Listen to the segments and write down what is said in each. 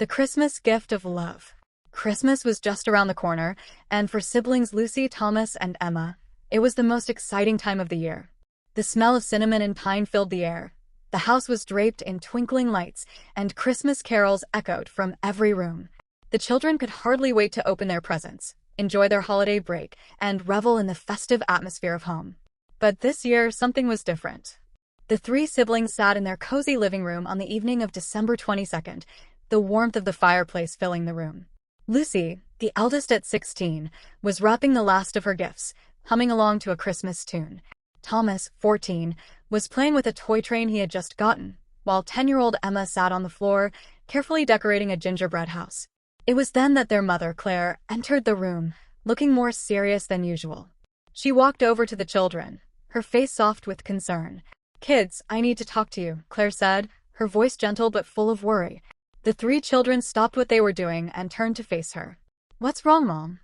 The Christmas gift of love. Christmas was just around the corner, and for siblings Lucy, Thomas, and Emma, it was the most exciting time of the year. The smell of cinnamon and pine filled the air. The house was draped in twinkling lights, and Christmas carols echoed from every room. The children could hardly wait to open their presents, enjoy their holiday break, and revel in the festive atmosphere of home. But this year, something was different. The three siblings sat in their cozy living room on the evening of December 22nd, the warmth of the fireplace filling the room. Lucy, the eldest at 16, was wrapping the last of her gifts, humming along to a Christmas tune. Thomas, 14, was playing with a toy train he had just gotten, while 10-year-old Emma sat on the floor, carefully decorating a gingerbread house. It was then that their mother, Claire, entered the room, looking more serious than usual. She walked over to the children, her face soft with concern. "Kids, I need to talk to you," Claire said, her voice gentle but full of worry. The three children stopped what they were doing and turned to face her. "What's wrong, Mom?"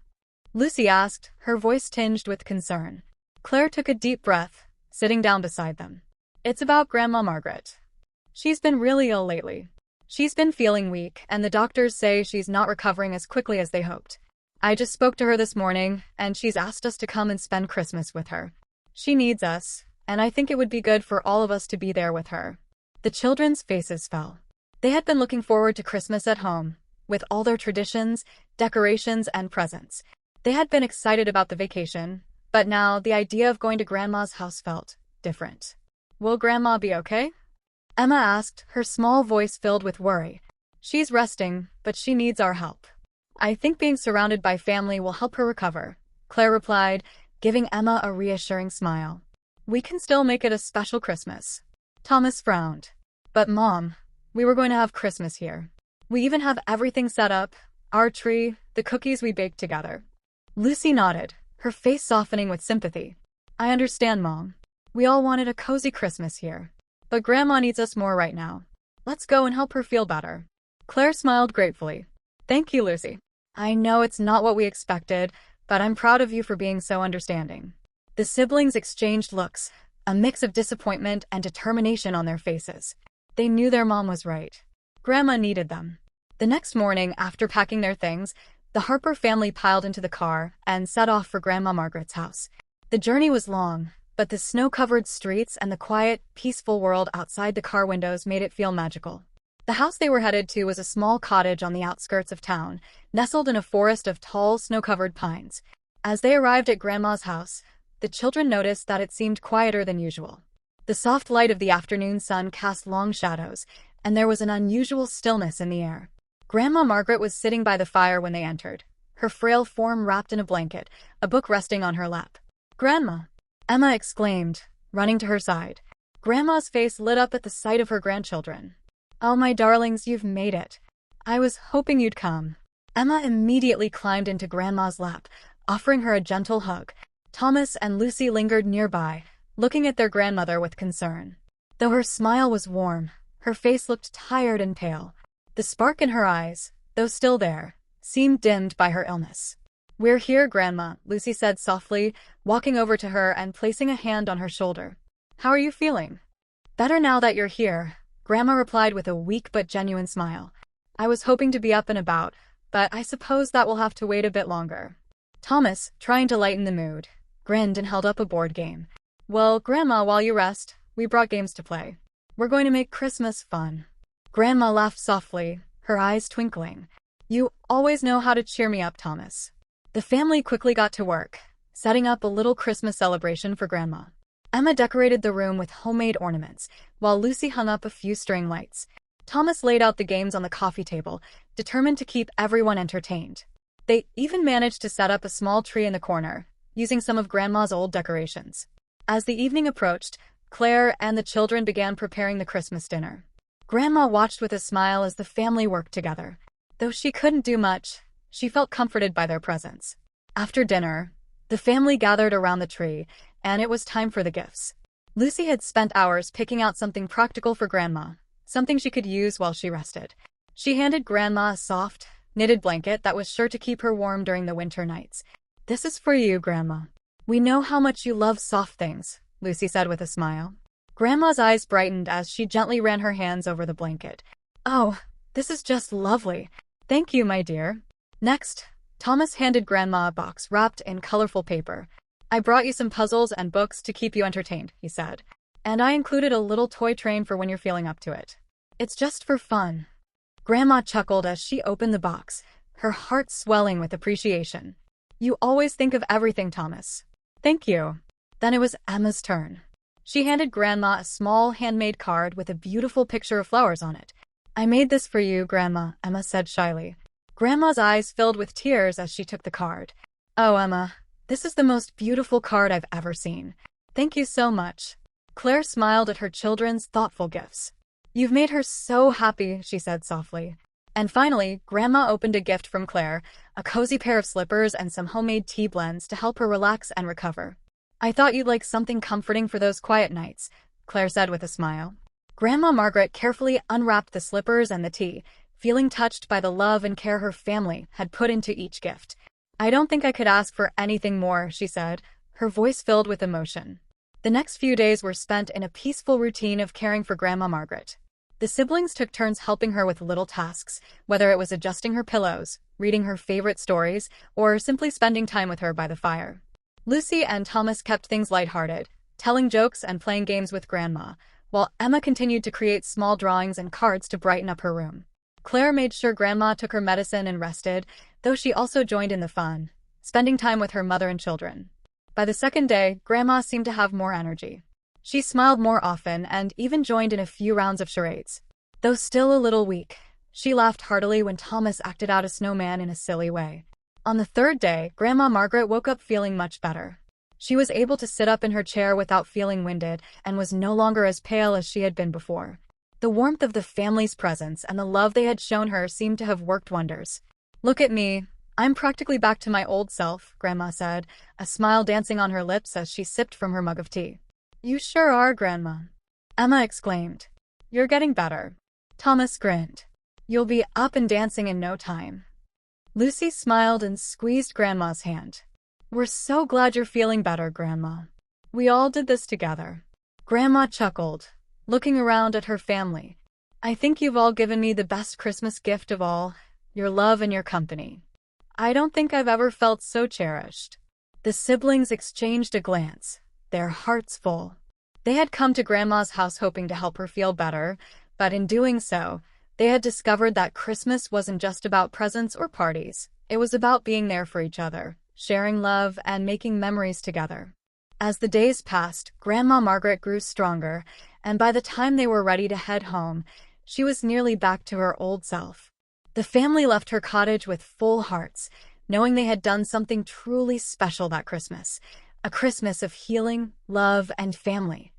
Lucy asked, her voice tinged with concern. Claire took a deep breath, sitting down beside them. "It's about Grandma Margaret. She's been really ill lately. She's been feeling weak, and the doctors say she's not recovering as quickly as they hoped. I just spoke to her this morning, and she's asked us to come and spend Christmas with her. She needs us, and I think it would be good for all of us to be there with her." The children's faces fell. They had been looking forward to Christmas at home, with all their traditions, decorations, and presents. They had been excited about the vacation, but now the idea of going to Grandma's house felt different. "Will Grandma be okay?" Emma asked, her small voice filled with worry. "She's resting, but she needs our help. I think being surrounded by family will help her recover," Claire replied, giving Emma a reassuring smile. "We can still make it a special Christmas." Thomas frowned. "But Mom, we were going to have Christmas here. We even have everything set up, our tree, the cookies we baked together." Lucy nodded, her face softening with sympathy. "I understand, Mom. We all wanted a cozy Christmas here. But Grandma needs us more right now. Let's go and help her feel better." Claire smiled gratefully. "Thank you, Lucy. I know it's not what we expected, but I'm proud of you for being so understanding." The siblings exchanged looks, a mix of disappointment and determination on their faces. They knew their mom was right. Grandma needed them. The next morning, after packing their things, the Harper family piled into the car and set off for Grandma Margaret's house. The journey was long, but the snow-covered streets and the quiet, peaceful world outside the car windows made it feel magical. The house they were headed to was a small cottage on the outskirts of town, nestled in a forest of tall, snow-covered pines. As they arrived at Grandma's house, the children noticed that it seemed quieter than usual. The soft light of the afternoon sun cast long shadows, and there was an unusual stillness in the air. Grandma Margaret was sitting by the fire when they entered, her frail form wrapped in a blanket, a book resting on her lap. "Grandma!" Emma exclaimed, running to her side. Grandma's face lit up at the sight of her grandchildren. "Oh, my darlings, you've made it. I was hoping you'd come." Emma immediately climbed into Grandma's lap, offering her a gentle hug. Thomas and Lucy lingered nearby, looking at their grandmother with concern. Though her smile was warm, her face looked tired and pale. The spark in her eyes, though still there, seemed dimmed by her illness. "We're here, Grandma," Lucy said softly, walking over to her and placing a hand on her shoulder. "How are you feeling?" "Better now that you're here," Grandma replied with a weak but genuine smile. "I was hoping to be up and about, but I suppose that will have to wait a bit longer." Thomas, trying to lighten the mood, grinned and held up a board game. "Well, Grandma, while you rest, we brought games to play. We're going to make Christmas fun." Grandma laughed softly, her eyes twinkling. "You always know how to cheer me up, Thomas." The family quickly got to work, setting up a little Christmas celebration for Grandma. Emma decorated the room with homemade ornaments, while Lucy hung up a few string lights. Thomas laid out the games on the coffee table, determined to keep everyone entertained. They even managed to set up a small tree in the corner, using some of Grandma's old decorations. As the evening approached, Claire and the children began preparing the Christmas dinner. Grandma watched with a smile as the family worked together. Though she couldn't do much, she felt comforted by their presence. After dinner, the family gathered around the tree, and it was time for the gifts. Lucy had spent hours picking out something practical for Grandma, something she could use while she rested. She handed Grandma a soft, knitted blanket that was sure to keep her warm during the winter nights. "This is for you, Grandma. We know how much you love soft things," Lucy said with a smile. Grandma's eyes brightened as she gently ran her hands over the blanket. "Oh, This is just lovely. Thank you, my dear. Next, Thomas handed Grandma a box wrapped in colorful paper. I brought you some puzzles and books to keep you entertained, he said. And I included a little toy train for when you're feeling up to it. It's just for fun. Grandma chuckled as she opened the box, her heart swelling with appreciation. You always think of everything, Thomas. Thank you. Then it was Emma's turn. She handed Grandma a small handmade card with a beautiful picture of flowers on it. I made this for you, Grandma, Emma said shyly. Grandma's eyes filled with tears as she took the card. Oh, Emma, this is the most beautiful card I've ever seen. Thank you so much. Claire smiled at her children's thoughtful gifts. You've made her so happy, she said softly. And finally, Grandma opened a gift from Claire, a cozy pair of slippers and some homemade tea blends to help her relax and recover. I thought you'd like something comforting for those quiet nights, Claire said with a smile. Grandma Margaret carefully unwrapped the slippers and the tea, feeling touched by the love and care her family had put into each gift. I don't think I could ask for anything more, she said, her voice filled with emotion. The next few days were spent in a peaceful routine of caring for Grandma Margaret. The siblings took turns helping her with little tasks, whether it was adjusting her pillows, reading her favorite stories, or simply spending time with her by the fire. Lucy and Thomas kept things lighthearted, telling jokes and playing games with Grandma, while Emma continued to create small drawings and cards to brighten up her room. Claire made sure Grandma took her medicine and rested, though she also joined in the fun, spending time with her mother and children. By the second day, Grandma seemed to have more energy. She smiled more often and even joined in a few rounds of charades. Though still a little weak, she laughed heartily when Thomas acted out a snowman in a silly way. On the third day, Grandma Margaret woke up feeling much better. She was able to sit up in her chair without feeling winded and was no longer as pale as she had been before. The warmth of the family's presence and the love they had shown her seemed to have worked wonders. Look at me. I'm practically back to my old self, Grandma said, a smile dancing on her lips as she sipped from her mug of tea. You sure are, Grandma, Emma exclaimed. You're getting better. Thomas grinned. You'll be up and dancing in no time. Lucy smiled and squeezed Grandma's hand. We're so glad you're feeling better, Grandma. We all did this together. Grandma chuckled, looking around at her family. I think you've all given me the best Christmas gift of all, your love and your company. I don't think I've ever felt so cherished. The siblings exchanged a glance, their hearts full. They had come to Grandma's house hoping to help her feel better, but in doing so, they had discovered that Christmas wasn't just about presents or parties. It was about being there for each other, sharing love, and making memories together. As the days passed, Grandma Margaret grew stronger, and by the time they were ready to head home, she was nearly back to her old self. The family left her cottage with full hearts, knowing they had done something truly special that Christmas, a Christmas of healing, love, and family.